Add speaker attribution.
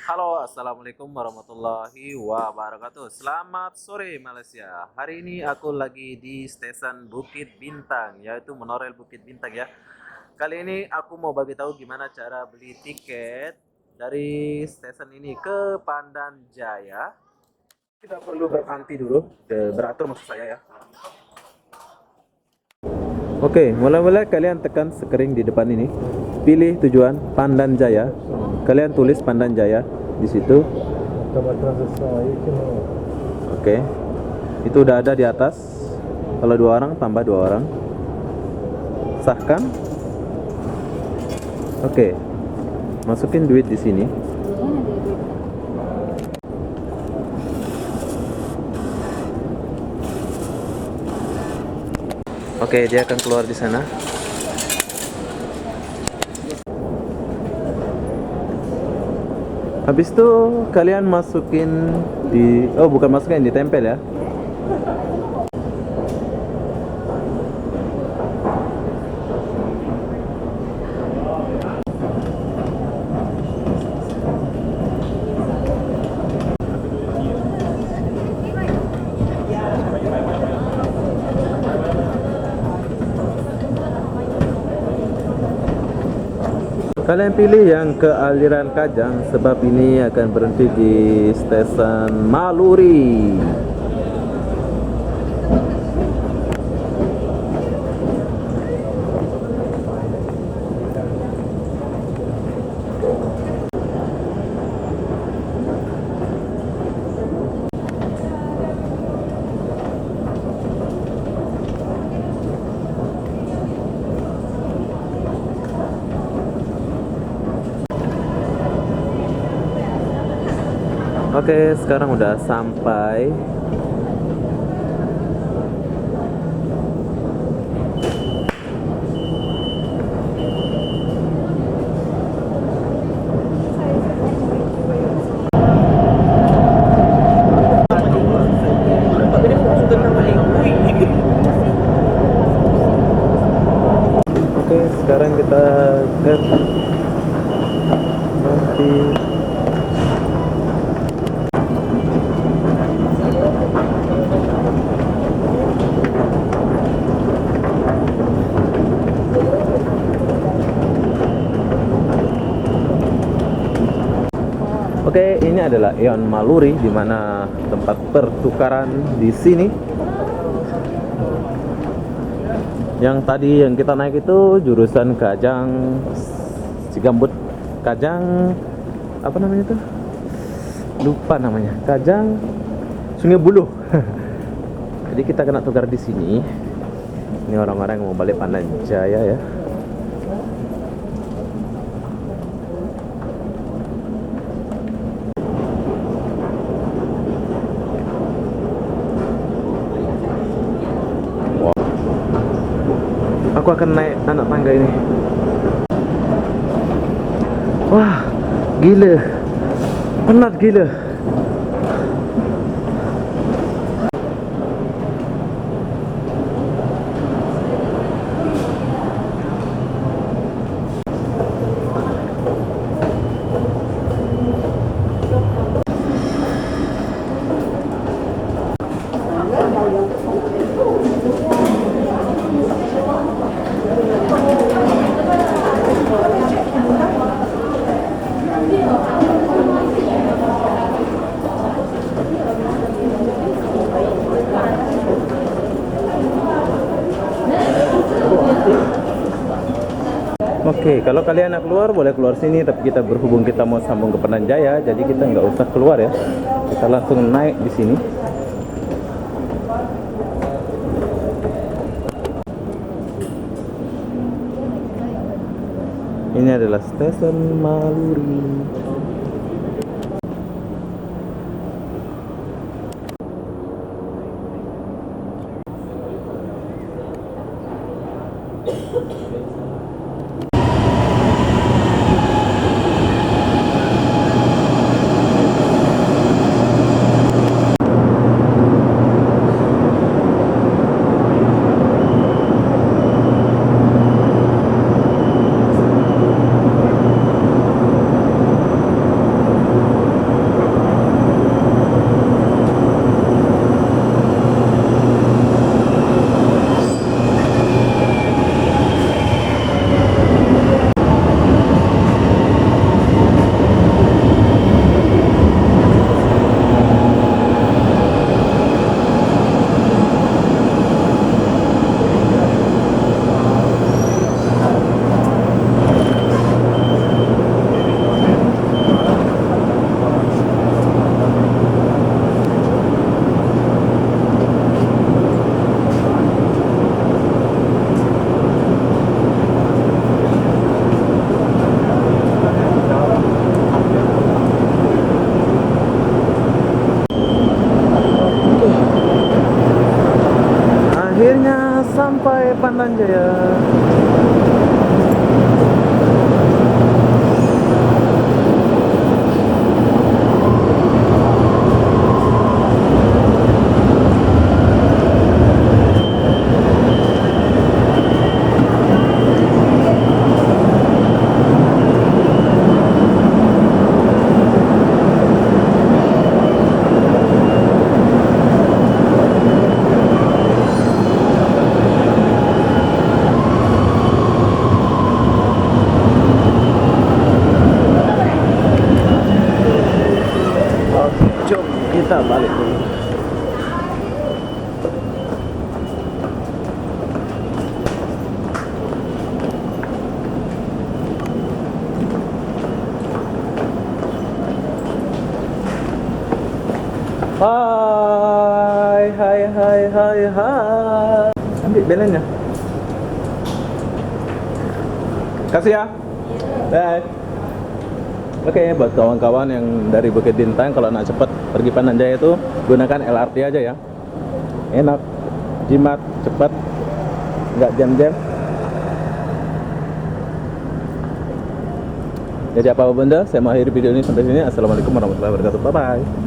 Speaker 1: Halo, assalamualaikum warahmatullahi wabarakatuh. Selamat sore Malaysia. Hari ini aku lagi di stesen Bukit Bintang, yaitu monorail Bukit Bintang ya. Kali ini aku mau bagi tahu gimana cara beli tiket dari stesen ini ke Pandan Jaya. Kita perlu berhenti dulu, beratur maksud saya ya. Oke, mula-mula kalian tekan screen di depan ini. Pilih tujuan Pandan Jaya. Kalian tulis Pandan Jaya di situ. Oke. Itu udah ada di atas. Kalau 2 orang tambah 2 orang. Sahkan. Oke. Masukin duit di sini. Oke, dia akan keluar di sana. Habis itu kalian masukin di bukan masukin, ditempel ya. Kalian pilih yang ke aliran Kajang sebab ini akan berhenti di stesen Maluri. Oke, sekarang udah sampai. Oke, sekarang kita ke nanti. Oke, ini adalah Eon Maluri, di mana tempat pertukaran di sini. Yang tadi yang kita naik itu jurusan Kajang, Cigambut, Kajang, apa namanya tuh? Lupa namanya. Kajang, Sungai Buloh. Jadi kita kena tukar di sini. Ini orang-orang yang mau balik Pandan Jaya ya. Aku akan naik anak tangga ini. Wah, gila. Penat gila. Oke, kalau kalian nak keluar boleh keluar sini, tapi kita berhubung kita mau sambung ke Pandan Jaya, jadi kita nggak usah keluar ya. Kita langsung naik di sini. Ini adalah stesen Maluri. Pandan Jaya. Jom kita balik dulu. Hai. Ambil belennya. Kasih ya. Bye. Oke, buat kawan-kawan yang dari Bukit Bintang, kalau nak cepat pergi Pandan Jaya itu gunakan LRT aja ya. Enak, jimat, cepat, nggak jam-jam. Jadi apa benda, saya mengakhiri video ini sampai sini. Assalamualaikum warahmatullahi wabarakatuh. Bye bye.